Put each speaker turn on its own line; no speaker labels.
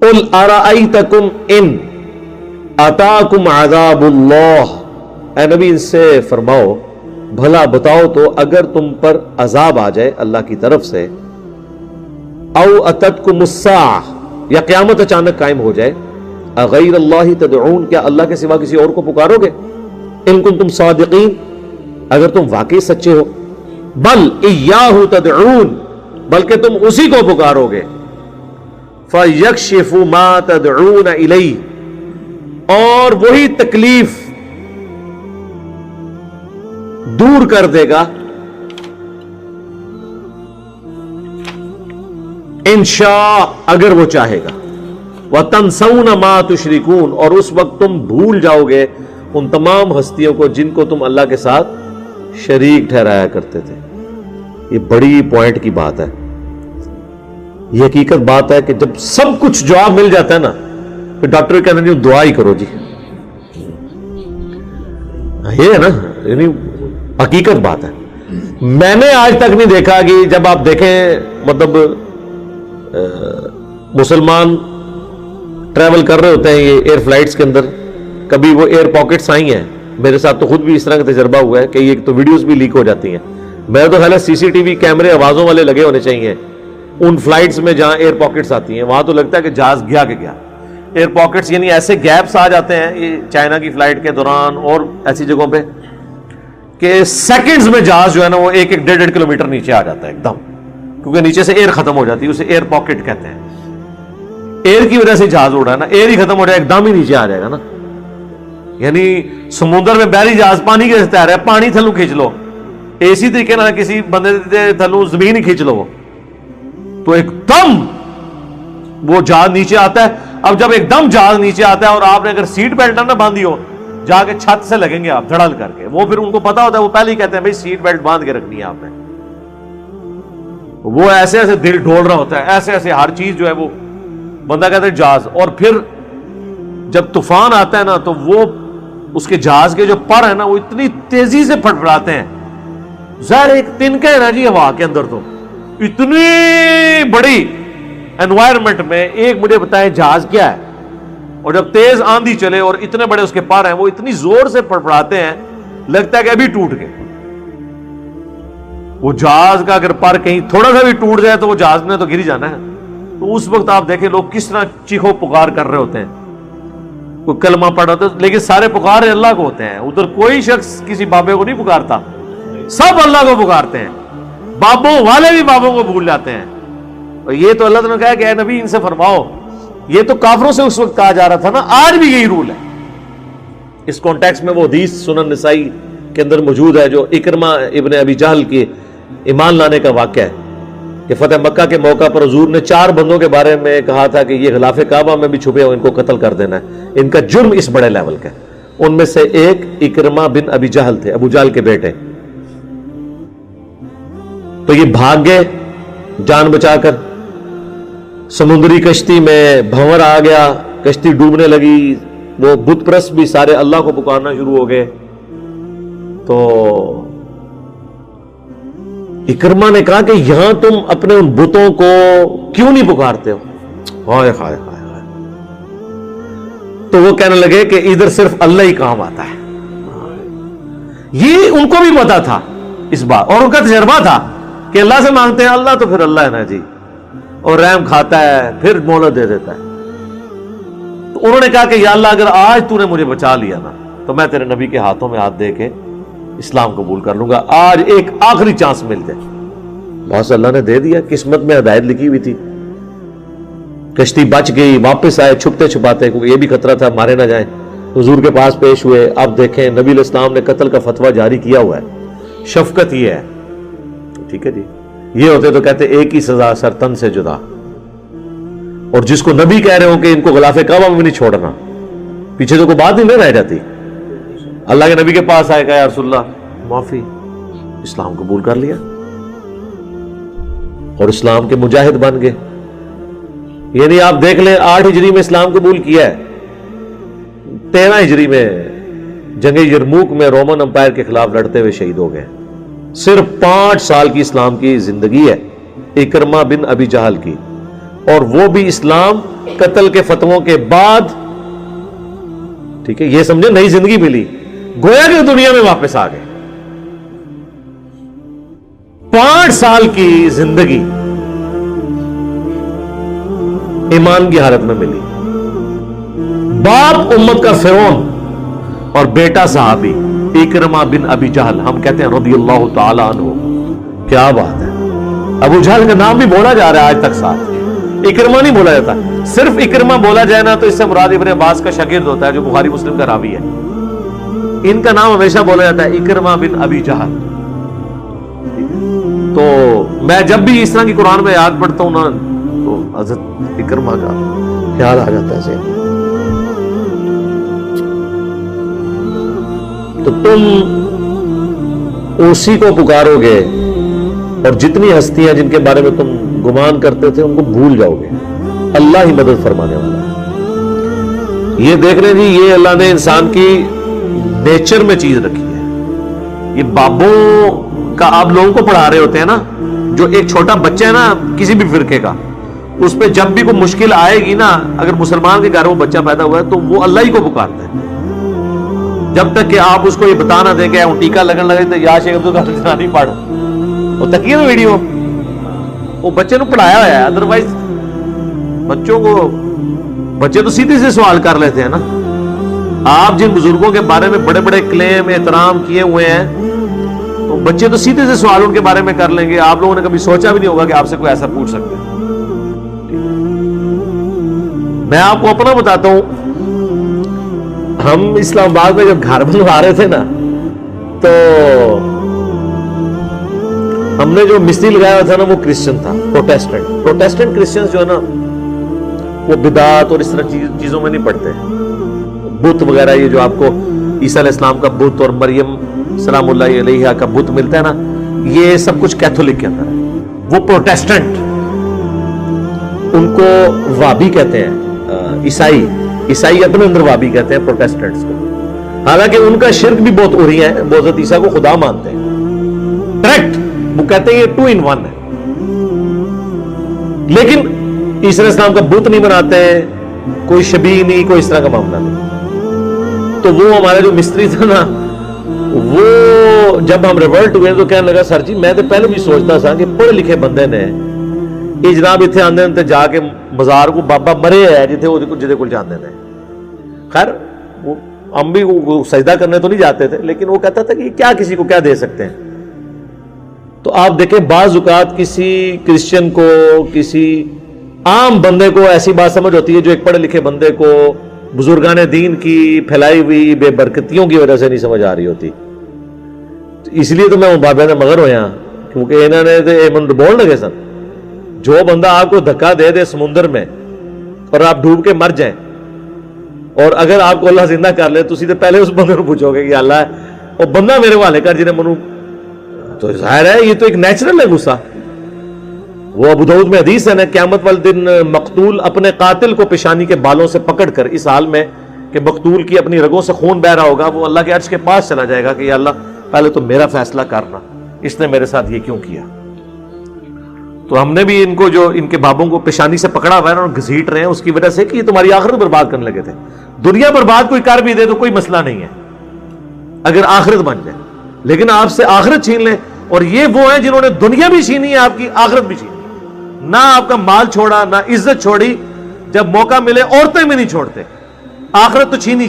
قل ارأیتکم ان اتاکم عذاب اللہ، اے نبی ان سے فرماؤ بھلا بتاؤ تو اگر تم پر عذاب آ جائے اللہ کی طرف سے، او اتتکم الساعہ یا قیامت اچانک قائم ہو جائے، اغیر اللہ تدعون کیا اللہ کے سوا کسی اور کو پکارو گے؟ ان کنتم صادقین اگر تم واقعی سچے ہو، بل ایاہ تدعون بلکہ تم اسی کو پکارو گے، فیکشف ما تدعون الیہ اور وہی تکلیف دور کر دے گا انشاء اگر وہ چاہے گا، وَتَنْسَوْنَ مَا تُشْرِكُونَ اور اس وقت تم بھول جاؤ گے ان تمام ہستیوں کو جن کو تم اللہ کے ساتھ شریک ٹھہرایا کرتے تھے۔ یہ بڑی پوائنٹ کی بات ہے، یہ حقیقت بات ہے کہ جب سب کچھ جواب مل جاتا ہے نا پھر ڈاکٹر کہتے ہیں دعا ہی کرو جی، یہ ہے نا، یعنی حقیقت بات ہے۔ میں نے آج تک نہیں دیکھا کہ جب آپ دیکھیں مطلب مسلمان ٹریول کر رہے ہوتے ہیں یہ ایئر فلائٹس کے اندر، کبھی وہ ایئر پاکٹس آئی ہیں، میرے ساتھ تو خود بھی اس طرح کا تجربہ ہوا ہے کہ یہ تو ویڈیوز بھی لیک ہو جاتی ہیں۔ میرا تو خیال ہے CCTV کیمرے آوازوں والے لگے ہونے چاہیے ان فلائٹس میں جہاں ایئر پاکٹس آتی ہیں، وہاں تو لگتا ہے کہ جہاز گیا کہ گیا۔ ایئر پاکٹس یعنی ایسے گیپس آ جاتے ہیں یہ چائنا کی فلائٹ کے دوران اور ایسی جگہوں پہ کہ سیکنڈز میں جہاز جو ہے نا وہ 1-1.5 کلومیٹر نیچے آ جاتا ہے ایک دم، کیونکہ نیچے سے ایئر ختم ہو جاتی ہے، اسے ایئر پاکٹ کہتے ہیں۔ ایئر کی وجہ سے جہاز اڑا ہے نا، ایئر ہی ختم ہو جائے ایک دم ہی نیچے آ جائے گا نا۔ یعنی سمندر میں بحری جہاز پانی کے تیار ہے، پانی تھلو کھینچ لو، اسی طریقے نہ کسی بندے تھلو زمین ہی کھینچ لو تو ایک دم وہ جہاز نیچے آتا ہے۔ اب جب ایک دم جہاز نیچے آتا ہے اور آپ نے اگر سیٹ بیلٹ نہ باندھی ہو، جا کے چھت سے لگیں گے آپ دھڑل کر کے، وہ پھر ان کو پتا ہوتا ہے، وہ پہلے ہی کہتے ہیں بھائی سیٹ بیلٹ باندھ کے رکھنی ہے آپ نے۔ وہ ایسے ایسے دل ڈول رہا ہوتا ہے، ایسے ایسے ہر چیز جو ہے وہ بندہ کہتا ہے جہاز، اور پھر جب طوفان آتا ہے نا تو وہ اس کے جہاز کے جو پر ہے نا وہ اتنی تیزی سے پھٹپھڑاتے ہیں، ظاہر ایک تنکا ہے نا جی ہوا کے اندر، تو اتنی بڑی انوائرمنٹ میں ایک مجھے بتائیں جہاز کیا ہے، اور جب تیز آندھی چلے اور اتنے بڑے اس کے پر ہیں وہ اتنی زور سے پھڑپھڑاتے ہیں لگتا ہے کہ ابھی ٹوٹ گئے۔ وہ جہاز کا اگر پر کہیں تھوڑا سا بھی ٹوٹ جائے تو وہ جہاز نے تو گر ہی جانا ہے۔ تو اس وقت آپ دیکھیں لوگ کس طرح چیخو پکار کر رہے ہوتے ہیں، کوئی کلمہ پڑھ ہوتا ہے، لیکن سارے پکار اللہ کو ہوتے ہیں، ادھر کوئی شخص کسی بابے کو نہیں پکارتا، سب اللہ کو پکارتے ہیں، بابوں والے بھی بابوں کو بھول جاتے ہیں۔ اور یہ تو اللہ تعالیٰ نے کہا کہ اے نبی ان سے فرماؤ، یہ تو کافروں سے اس وقت کہا جا رہا تھا نا، آج بھی یہی رول ہے۔ اس کانٹیکس میں وہ حدیث سنن نسائی کے اندر موجود ہے جو اکرمہ ابن ابی جہل کے ایمان لانے کا واقعہ ہے کہ فتح مکہ کے موقع پر حضور نے 4 بندوں کے بارے میں کہا تھا کہ یہ غلاف کعبہ میں بھی چھپے ہو، ان کو قتل کر دینا ہے، ان کا جرم اس بڑے لیول کا ہے۔ ان میں سے ایک اکرمہ بن ابی جہل تھے، ابو جہل کے بیٹے۔ تو یہ بھاگ گئے جان بچا کر، سمندری کشتی میں بھنور آ گیا، کشتی ڈوبنے لگی، وہ بت پرست بھی سارے اللہ کو پکارنا شروع ہو گئے۔ تو اکرمہ نے کہا کہ یہاں تم اپنے ان بتوں کو کیوں نہیں پکارتے ہو؟ ہائے ہائے ہائے ہائے۔ تو وہ کہنے لگے کہ ادھر صرف اللہ ہی کام آتا ہے۔ یہ ان کو بھی پتا تھا اس بات، اور ان کا تجربہ تھا کہ اللہ سے مانگتے ہیں اللہ تو پھر اللہ ہے نا جی، اور رحم کھاتا ہے پھر مہلت دے دیتا ہے۔ تو انہوں نے کہا کہ یا اللہ اگر آج تو نے مجھے بچا لیا نا تو میں تیرے نبی کے ہاتھوں میں ہاتھ دے کے اسلام قبول کر لوں گا، آج ایک آخری چانس مل جائے۔ بس اللہ نے دے دیا، قسمت میں ہدایت لکھی ہوئی تھی۔ کشتی بچ گئی، واپس آئے چھپتے چھپاتے، کیونکہ یہ بھی خطرہ تھا مارے نہ جائیں، حضور کے پاس پیش ہوئے۔ اب دیکھیں نبی علیہ السلام نے قتل کا فتویٰ جاری کیا ہوا ہے، شفقت یہ ہے، ٹھیک ہے جی۔ یہ ہوتے تو کہتے ایک ہی سزا سر تن سے جدا، اور جس کو نبی کہہ رہے ہو کہ ان کو غلاف کعبہ میں بھی نہیں چھوڑنا، پیچھے تو کوئی بات نہیں رہ جاتی۔ اللہ کے نبی کے پاس آئے، کہا یا رسول اللہ معافی، اسلام قبول کر لیا اور اسلام کے مجاہد بن گئے۔ یعنی آپ دیکھ لیں 8 ہجری میں اسلام قبول کیا ہے، 13 ہجری میں جنگ یرموک میں رومن امپائر کے خلاف لڑتے ہوئے شہید ہو گئے۔ صرف 5 سال کی اسلام کی زندگی ہے اکرمہ بن ابی جہل کی، اور وہ بھی اسلام قتل کے فتووں کے بعد، ٹھیک ہے، یہ سمجھے نئی زندگی ملی، گویا کہ دنیا میں واپس آ گئے. 5 سال کی زندگی ایمان کی حالت میں ملی. باپ امت کا فرعون اور بیٹا صحابی اکرمہ بن ابی جہل، ہم کہتے ہیں رضی اللہ تعالی عنہ. کیا بات ہے، ابو جہل کا نام بھی بولا جا رہا ہے آج تک ساتھ، اکرمہ نہیں بولا جاتا. صرف اکرمہ بولا جائے نا تو اس سے مراد ابن عباس کا شاگرد ہوتا ہے جو بخاری مسلم کا راوی ہے. ان کا نام ہمیشہ بولا جاتا ہے اکرمہ بن ابی جہل. تو میں جب بھی اس طرح کی قرآن میں آیات پڑھتا ہوں نا تو حضرت اکرمہ کا خیال آ جاتا ہے. تو تم اسی کو پکارو گے اور جتنی ہستیاں جن کے بارے میں تم گمان کرتے تھے ان کو بھول جاؤ گے. اللہ ہی مدد فرمانے والا ہے. یہ دیکھ رہے جی، یہ اللہ نے انسان کی نیچر میں چیز رکھی ہے. یہ بابوں کا آپ لوگوں کو پڑھا رہے ہوتے ہیں نا، جو ایک چھوٹا بچہ ہے نا کسی بھی فرقے کا، اس پہ جب بھی کوئی مشکل آئے گی نا، اگر مسلمان کے گھر وہ بچہ پیدا ہوا ہے تو وہ اللہ ہی کو پکارتا ہے، جب تک کہ آپ اس کو یہ بتا نہ دیں کہ ٹیکا لگن لگے تو یا شیخ عبدالقادر نہیں پڑھ. وہ تکیے نا ویڈیو، وہ بچے نے پڑھایا ہوا ہے. ادروائز بچے تو سیدھے سے سوال کر لیتے ہیں نا. آپ جن بزرگوں کے بارے میں بڑے بڑے کلیم احترام کیے ہوئے ہیں تو بچے تو سیدھے سے سوال ان کے بارے میں کر لیں گے. آپ لوگوں نے کبھی سوچا بھی نہیں ہوگا کہ آپ سے کوئی ایسا پوچھ سکتے ہیں. میں آپ کو اپنا بتاتا ہوں، ہم اسلام آباد میں جب گھر بنوا رہے تھے نا تو ہم نے جو مستری لگایا تھا نا وہ کرسچن تھا، پروٹیسٹنٹ کرسچن جو ہے نا وہ بدعات اور اس طرح چیزوں میں نہیں پڑتے. بت وغیرہ یہ جو آپ کو عیسیٰ علیہ السلام کا بت اور مریم سلام اللہ علیہا کا بت ملتا ہے نا، یہ سب کچھ کیتھولک کے اندر ہے. وہ پروٹیسٹنٹ، ان کو وابی کہتے ہیں، عیسائی اپنے اندر وابی کہتے ہیں پروٹیسٹنٹس کو. حالانکہ ان کا شرک بھی بہت ہو رہی ہے، وہ حضرت عیسیٰ کو خدا مانتے ہیں. کریکٹ، وہ کہتے ہیں یہ 2 in 1 ہے. لیکن عیسیٰ علیہ السلام کا بت نہیں بناتے ہیں، کوئی شبیہ نہیں، کوئی اس طرح کا معاملہ نہیں. تو وہ ہمارا جو مستری تھا نا، وہ جب ہم ریورٹ ہوئے تو کہنے لگا سر جی میں تو پہلے بھی سوچتا تھا کہ پڑھے لکھے بندے نے یہ جناب اتنے آندے جا کے بازار کو بابا مرے ہے جہدے کو جاندے نے. خیر ہم بھی سجدہ کرنے تو نہیں جاتے تھے، لیکن وہ کہتا تھا کہ کیا کسی کو کیا دے سکتے ہیں. تو آپ دیکھیں بعض اوقات کسی کرسچن کو، کسی عام بندے کو ایسی بات سمجھ ہوتی ہے جو ایک پڑھے لکھے بندے کو بزرگان دین کی پھیلائی ہوئی بے برکتیوں کی وجہ سے نہیں سمجھ آ رہی ہوتی. اس لیے تو میں بابے نے مگر ہویا کیونکہ انہوں نے بول لگے سن، جو بندہ آپ کو دھکا دے دے سمندر میں اور آپ ڈوب کے مر جائیں، اور اگر آپ کو اللہ زندہ کر لے تو سیدھے پہلے اس بندے کو پوچھو گے کہ اللہ وہ بندہ میرے والے کر جنہیں منو. تو ظاہر ہے یہ تو ایک نیچرل ہے غصہ. وہ ابو داؤد میں حدیث ہے نا، قیامت والے دن مقتول اپنے قاتل کو پیشانی کے بالوں سے پکڑ کر اس حال میں کہ مقتول کی اپنی رگوں سے خون بہ رہا ہوگا، وہ اللہ کے عرش کے پاس چلا جائے گا کہ یا اللہ پہلے تو میرا فیصلہ کرنا، اس نے میرے ساتھ یہ کیوں کیا. تو ہم نے بھی ان کو جو ان کے بابوں کو پیشانی سے پکڑا ہوا ہے اور گھسیٹ رہے ہیں اس کی وجہ سے کہ یہ تمہاری آخرت برباد کرنے لگے تھے. دنیا برباد کوئی کر بھی دے تو کوئی مسئلہ نہیں ہے اگر آخرت بن جائے، لیکن آپ سے آخرت چھین لیں. اور یہ وہ ہیں جنہوں نے دنیا بھی چھینی ہے، آپ کی آخرت بھی چھینی. نہ آپ کا مال چھوڑا، نہ عزت چھوڑی، جب موقع ملے عورتیں بھی نہیں چھوڑتے. آخرت تو چھینی